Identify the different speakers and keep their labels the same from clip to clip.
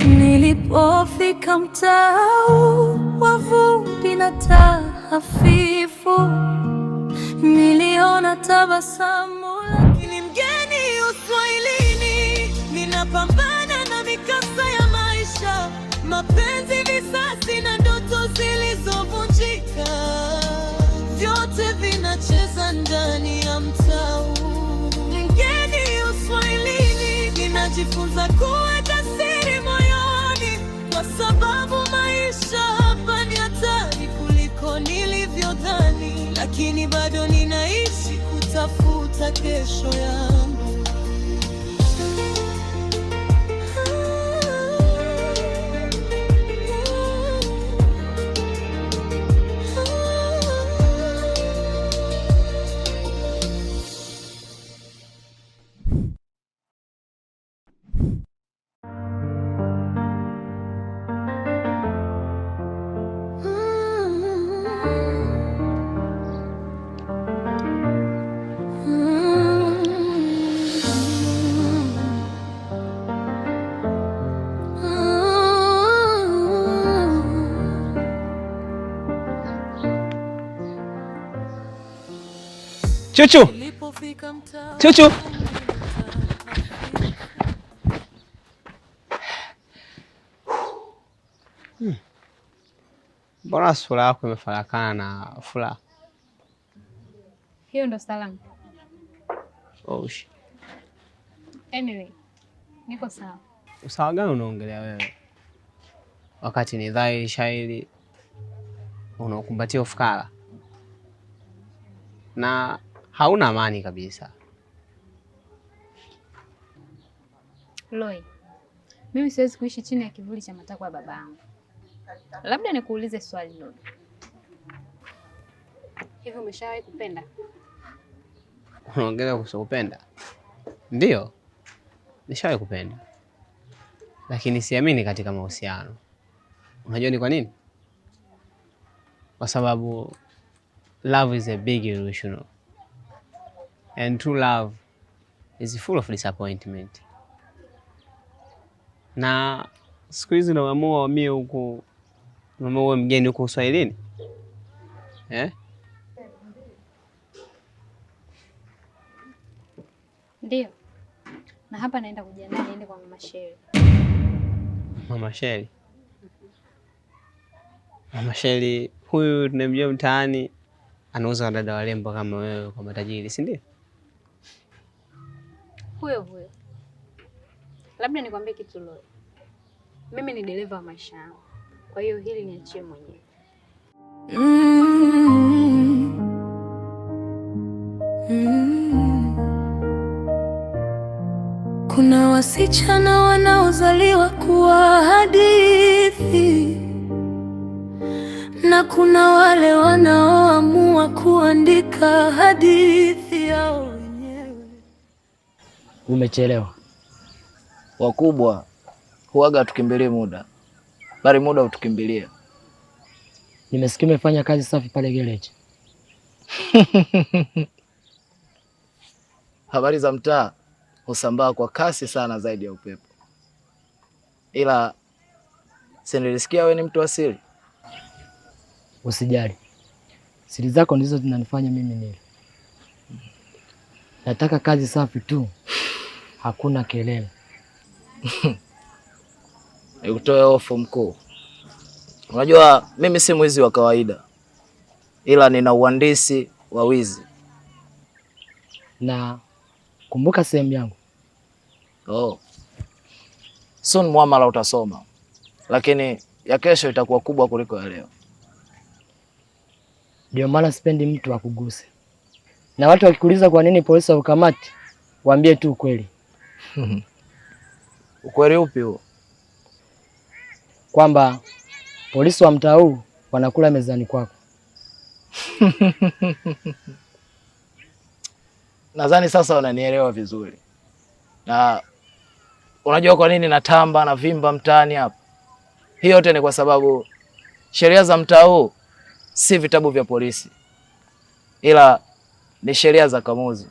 Speaker 1: Nilipofika mtaa wa vumbi na taa hafifu, niliona tabasamu lakini mgeni uswahilini. Ninapambana na mikasa ya maisha, mapenzi, visasi na ndoto zilizovunjika, vyote vinacheza ndani ya mtaa. Mgeni uswahilini, ninajifunza kuweka siri moyoni, kwa sababu maisha hapa ni hatari kuliko nilivyodhani, lakini bado ninaishi kutafuta kesho yangu.
Speaker 2: Chuchu! Chuchu! Mbona sura yako imefarakana na furaha?
Speaker 3: Hiyo ndo salamu.
Speaker 2: Oh shit.
Speaker 3: Anyway, niko sawa.
Speaker 2: Usawa gani unaongelea wewe? Wakati ni dhahiri shahiri unakumbatia ufukara na hauna amani kabisa.
Speaker 3: Loi, mimi siwezi kuishi chini ya kivuli cha matakwa ya babangu. Labda nikuulize swali Loi. Hivi umeshawahi kupenda?
Speaker 2: Unaongelea kuhusu kupenda? Ndio, nishawahi kupenda, lakini siamini katika mahusiano. Unajua ni kwa nini? Kwa sababu love is a big illusion, and true love is full of disappointment. Na siku hizi naamua wamie huko, naamua mgeni huko Uswahilini.
Speaker 3: Ndio. Na hapa naenda kujiandaa niende kwa Mama Sheri.
Speaker 2: Mama Sheri? Mama Sheri huyu tunamjua mtaani, anauza wadada walembo kama wewe kwa matajiri, si ndio?
Speaker 3: Huyo. Labda nikwambie kitu Loi. Mimi ni dereva wa maisha yangu. Kwa hiyo hili niachie mwenyewe.
Speaker 1: Kuna wasichana wanaozaliwa kuwa hadithi, na kuna wale wanaoamua kuandika hadithi yao wenyewe.
Speaker 4: Umechelewa. Wakubwa huaga tukimbilie muda, bali muda utukimbilia. Nimesikia umefanya kazi safi pale gereji. Habari za mtaa husambaa kwa kasi sana zaidi ya upepo. Ila si nilisikia wewe ni mtu wa siri. Usijali, siri zako ndizo zinanifanya mimi nile. Nataka kazi safi tu, hakuna kelele. Nikutoe hofu mkuu. Unajua mimi si mwizi wa kawaida, ila nina uhandisi wa wizi. Na kumbuka sehemu yangu. Soon muamala utasoma, lakini ya kesho itakuwa kubwa kuliko ya leo. Ndio maana sipendi mtu akuguse. Na watu wakikuuliza kwa nini polisi haukamati, waambie tu ukweli. Ukweli upi huo? Kwamba polisi wa mtaa huu wanakula mezani kwako. Nadhani sasa unanielewa vizuri. Na unajua kwa nini natamba na vimba mtaani hapa? Hii yote ni kwa sababu sheria za mtaa huu si vitabu vya polisi, ila ni sheria za Kamuzu.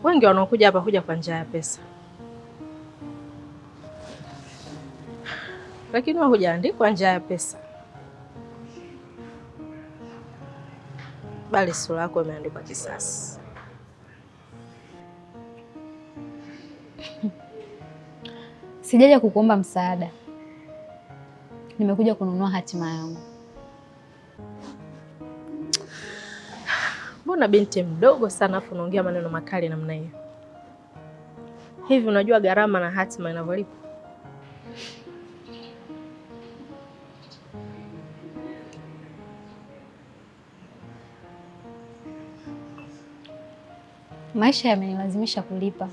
Speaker 5: Wengi wanaokuja hapa kuja kwa njia ya pesa, lakini wewe hujaandikwa njia ya pesa, bali sura yako imeandikwa kisasi.
Speaker 3: Sijaja kukuomba msaada, nimekuja kununua hatima yangu.
Speaker 5: Mbona binti mdogo sana afu unaongea maneno makali namna hiyo? Hivi unajua gharama na hatima inavyolipa?
Speaker 3: Maisha yamenilazimisha kulipa.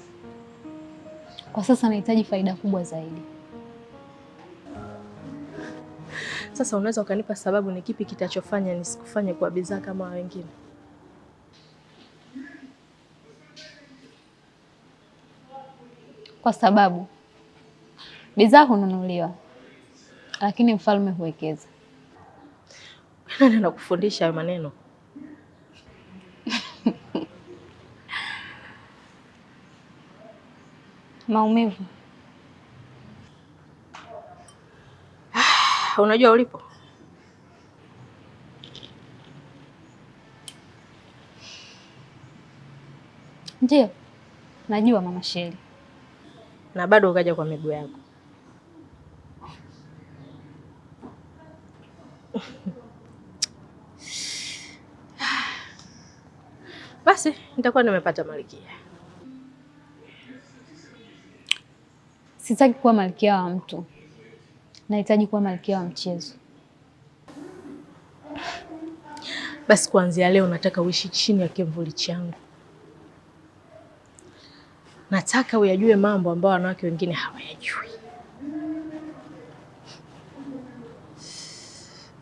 Speaker 3: Kwa sasa nahitaji faida kubwa zaidi.
Speaker 5: Sasa unaweza ukanipa sababu ni kipi kitachofanya nisikufanye kwa bidhaa kama wengine?
Speaker 3: Kwa sababu bidhaa hununuliwa, lakini mfalme huwekeza.
Speaker 5: Nani anakufundisha hayo maneno?
Speaker 3: Maumivu.
Speaker 5: Unajua ulipo?
Speaker 3: Ndio, najua Mama Sheli.
Speaker 5: Na bado ukaja kwa miguu yako. Basi nitakuwa nimepata malkia.
Speaker 3: Sitaki kuwa malkia wa mtu, nahitaji kuwa malkia wa mchezo.
Speaker 5: Basi kuanzia leo nataka uishi chini ya kivuli changu. Nataka uyajue mambo ambayo wanawake wengine hawayajui.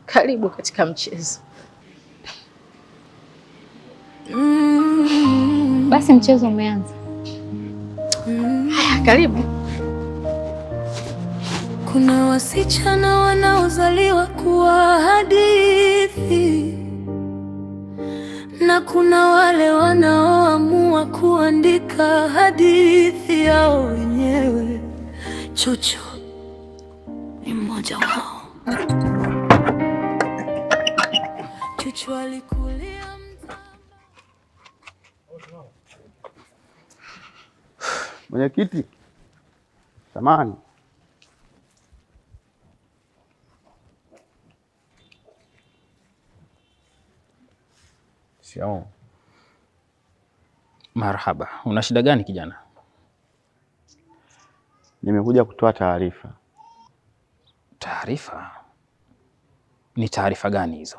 Speaker 5: Karibu katika mchezo.
Speaker 3: Basi mchezo umeanza.
Speaker 5: Haya, karibu.
Speaker 1: Kuna wasichana wanaozaliwa kuwa hadithi, na kuna wale wanaoamua kuandika hadithi yao wenyewe. Chuchu ni mmoja wao. Chuchu alikulia
Speaker 6: Mwenyekiti, samahani.
Speaker 7: Shikamoo. Marhaba. Una shida gani kijana?
Speaker 6: Nimekuja kutoa taarifa.
Speaker 7: Taarifa? Ni taarifa gani hizo?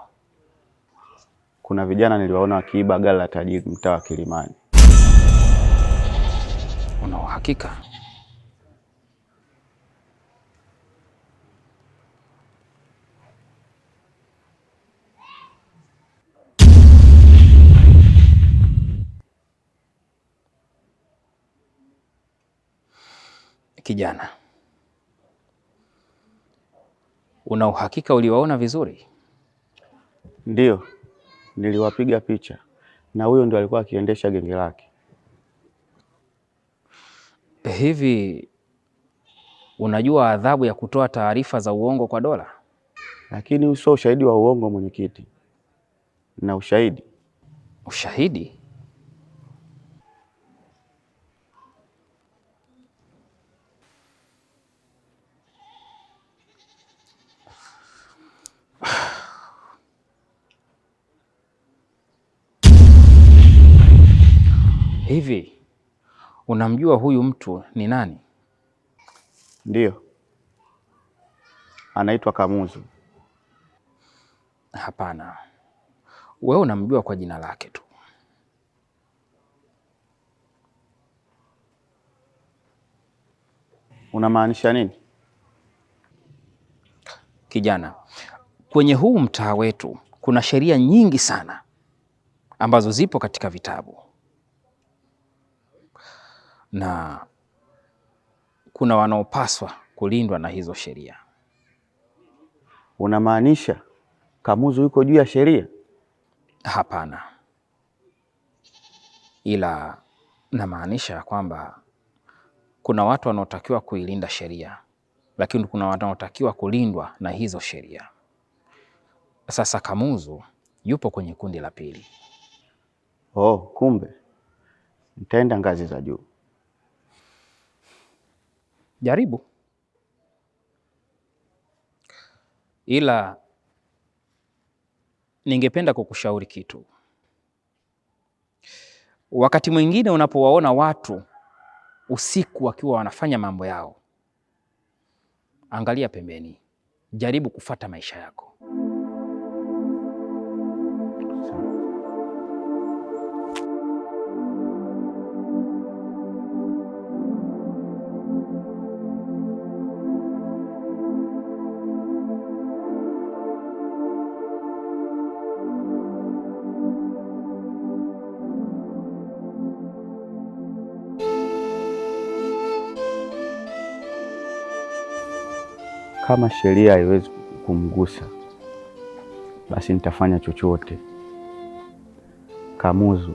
Speaker 6: Kuna vijana niliwaona wakiiba gari la tajiri mtaa wa Kilimani.
Speaker 7: Una uhakika? Kijana, una uhakika uliwaona vizuri?
Speaker 6: Ndiyo, niliwapiga picha na huyo ndo alikuwa akiendesha genge lake.
Speaker 7: Hivi unajua adhabu ya kutoa taarifa za uongo kwa dola?
Speaker 6: Lakini usio ushahidi wa uongo mwenyekiti. Na ushahidi.
Speaker 7: Ushahidi? Hivi unamjua huyu mtu ni nani?
Speaker 6: Ndiyo. Anaitwa Kamuzu.
Speaker 7: Hapana. Wewe unamjua kwa jina lake tu.
Speaker 6: Unamaanisha nini?
Speaker 7: Kijana, kwenye huu mtaa wetu kuna sheria nyingi sana ambazo zipo katika vitabu. Na kuna wanaopaswa kulindwa na hizo sheria.
Speaker 6: Unamaanisha Kamuzu yuko juu ya sheria?
Speaker 7: Hapana. Ila Namaanisha kwamba kuna watu wanaotakiwa kuilinda sheria, lakini kuna watu wanaotakiwa kulindwa na hizo sheria. Sasa Kamuzu yupo kwenye kundi la pili.
Speaker 6: Oh, kumbe nitaenda ngazi za juu.
Speaker 7: Jaribu, ila ningependa kukushauri kitu. Wakati mwingine unapowaona watu usiku wakiwa wanafanya mambo yao, angalia pembeni, jaribu kufata maisha yako.
Speaker 6: Kama sheria haiwezi kumgusa, basi nitafanya chochote. Kamuzu,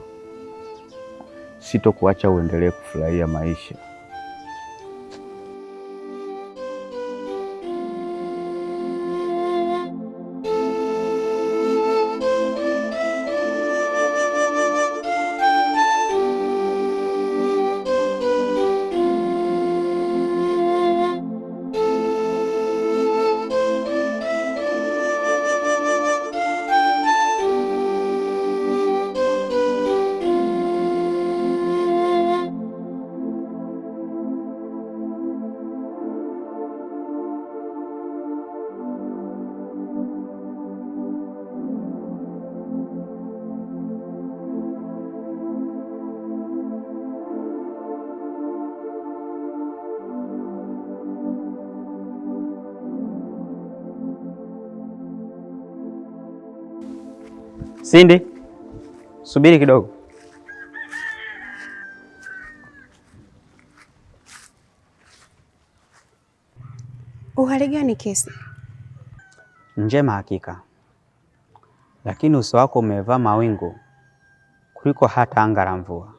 Speaker 6: sitokuacha uendelee kufurahia maisha.
Speaker 8: Cindy, subiri kidogo.
Speaker 9: Uhali gani Kesi?
Speaker 8: Njema hakika, lakini uso wako umevaa mawingu kuliko hata anga la mvua.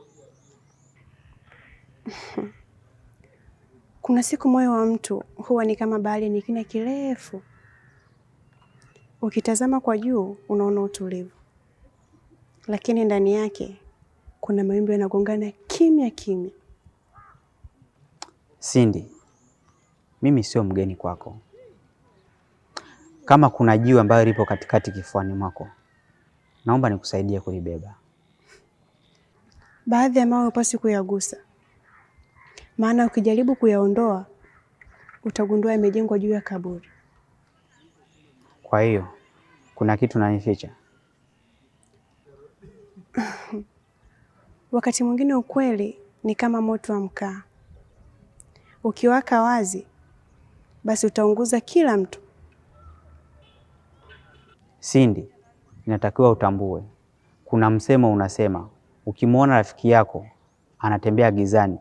Speaker 9: Kuna siku moyo wa mtu huwa ni kama bahari ni kina kirefu. Ukitazama kwa juu unaona utulivu, lakini ndani yake kuna mawimbi yanagongana kimya kimya.
Speaker 8: Cindy, mimi sio mgeni kwako. Kama kuna jiwe ambayo lipo katikati kifuani mwako, naomba nikusaidie kulibeba.
Speaker 9: Baadhi ya mawe hupaswi kuyagusa, maana ukijaribu kuyaondoa utagundua yamejengwa juu ya kaburi.
Speaker 8: Kwa hiyo kuna kitu unanificha?
Speaker 9: Wakati mwingine ukweli ni kama moto wa mkaa, ukiwaka wazi basi utaunguza kila mtu.
Speaker 8: Cindy, inatakiwa utambue, kuna msemo unasema, ukimwona rafiki yako anatembea gizani,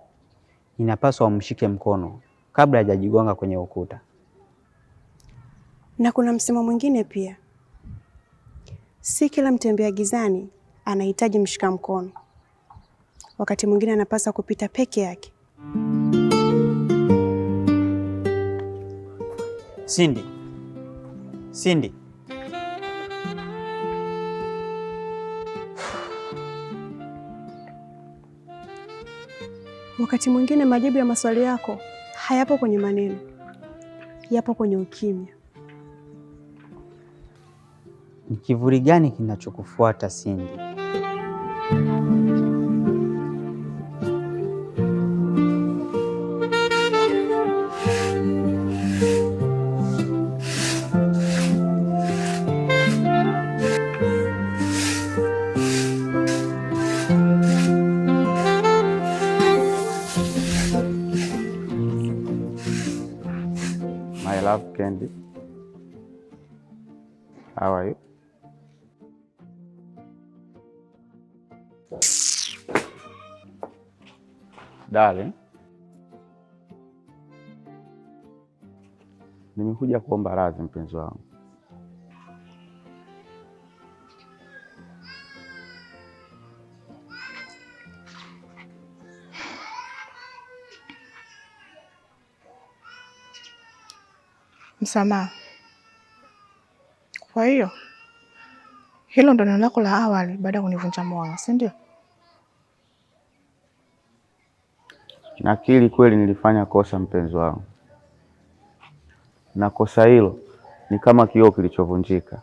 Speaker 8: inapaswa umshike mkono kabla hajajigonga kwenye ukuta.
Speaker 9: Na kuna msemo mwingine pia, si kila mtembea gizani anahitaji mshika mkono. Wakati mwingine anapaswa kupita peke yake.
Speaker 8: Cindy, Cindy.
Speaker 9: Wakati mwingine majibu ya maswali yako hayapo kwenye maneno, yapo kwenye ukimya.
Speaker 8: Ni kivuli gani kinachokufuata Cindy?
Speaker 6: My love Candy, how are you? Darling, nimekuja kuomba radhi mpenzi wangu.
Speaker 10: Msamaha. Kwa hiyo hilo ndo neno lako la awali baada ya kunivunja moyo, si ndio?
Speaker 6: Nakiri kweli nilifanya kosa, mpenzi wangu, na kosa hilo ni kama kioo kilichovunjika,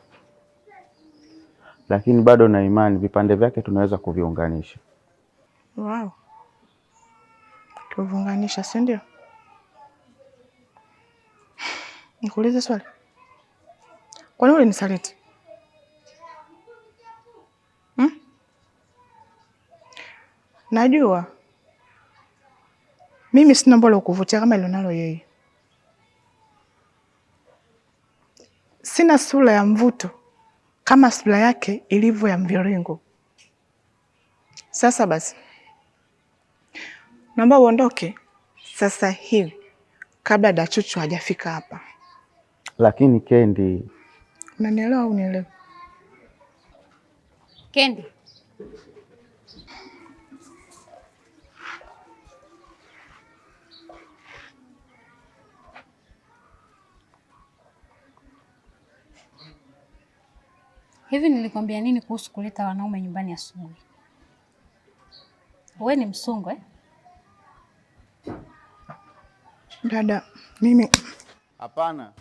Speaker 6: lakini bado na imani vipande vyake tunaweza kuviunganisha.
Speaker 10: Wow. Kuviunganisha, si ndio? Nikuulize swali. Kwa nini ulinisaliti? Najua mimi sina mbolo kuvutia kama ilionalo yeye. Sina sura ya mvuto kama sura yake ilivyo ya mviringo. Sasa basi, naomba uondoke sasa hivi kabla Dachuchu hajafika hapa.
Speaker 6: Lakini Kendi,
Speaker 10: unanielewa au unielewi?
Speaker 3: Kendi, hivi nilikwambia nini kuhusu kuleta wanaume nyumbani asubuhi? Wewe ni msongo eh?
Speaker 10: Dada, mimi
Speaker 6: hapana.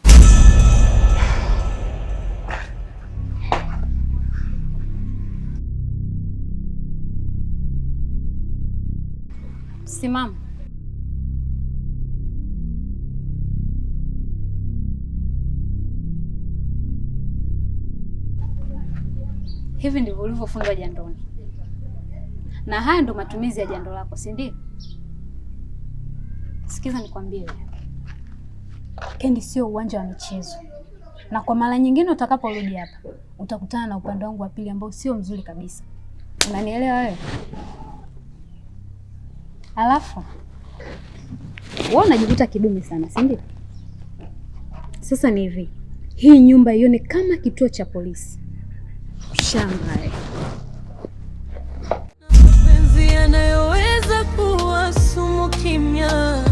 Speaker 3: Simama. Hivi ndivyo ulivyofundwa jandoni, na haya ndo matumizi ya jando lako, si ndio? Sikiza nikwambie, Kendi sio uwanja wa michezo, na kwa mara nyingine utakaporudi hapa utakutana na upande wangu wa pili ambao sio mzuri kabisa. Unanielewa wewe? Alafu wewe unajikuta kidume sana, si ndio? Sasa ni hivi, hii nyumba ione kama kituo cha polisi. Shamba
Speaker 1: mapenzi yanayoweza kuwa sumu kimya.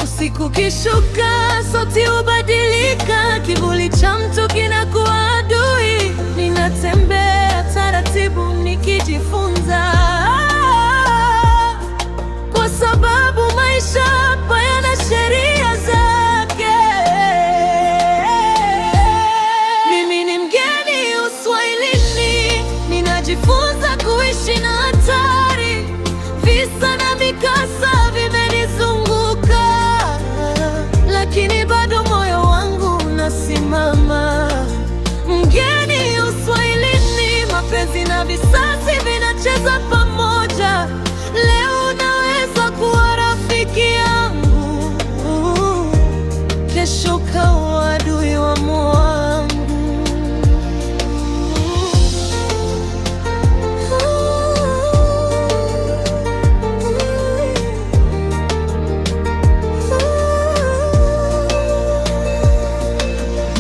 Speaker 1: Usiku kishuka, sauti hubadilika, kivuli cha mtu kinakuwa adui. Ninatembea taratibu nikijifunza, kwa sababu maisha hapa yana sheria zake. Mimi ni mgeni uswahilini, ninajifunza kuishi na hatari. Visa na mikasa vimenizunguka, lakini bado moyo wangu unasimama. Mgeni uswahilini, mapenzi na visasi vinacheza pamoja. Leo unaweza kuwa rafiki yangu, kesho kawa adui wa moyo wangu.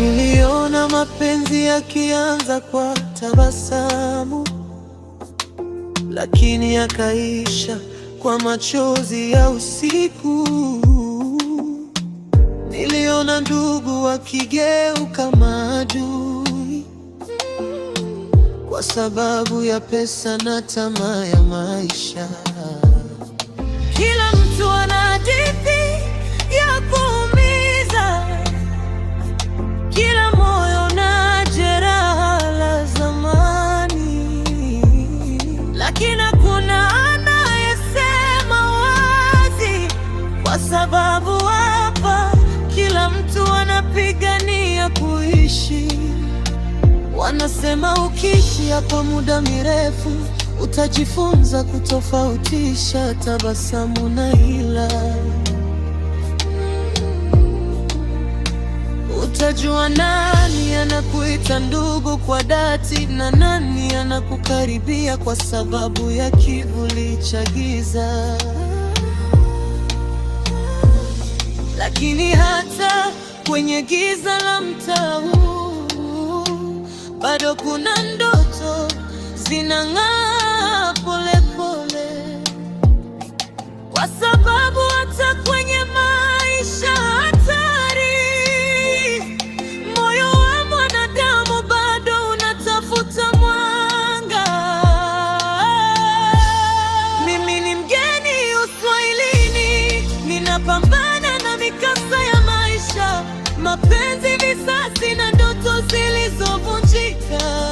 Speaker 1: Niliona mapenzi yakianza kwa tabasamu, lakini yakaisha kwa machozi ya usiku. Niliona ndugu wakigeuka maadui kwa sababu ya pesa na tamaa ya maisha. Kila mtu ana hadithi ya kuumiza, kila moyo na jeraha la zamani, lakini hakuna anayesema wazi, kwa sababu hapa kila mtu anapigania kuishi. Wanasema ukiishi hapa muda mirefu utajifunza kutofautisha tabasamu na hila. Utajua nani anakuita ndugu kwa dhati na nani anakukaribia kwa sababu ya kivuli cha giza. Lakini hata kwenye giza la mtaa huu bado kuna ndoto zinang'aa polepole, kwa sababu hata kwenye maisha hatari kupambana na mikasa ya maisha, mapenzi, visasi na ndoto zilizovunjika.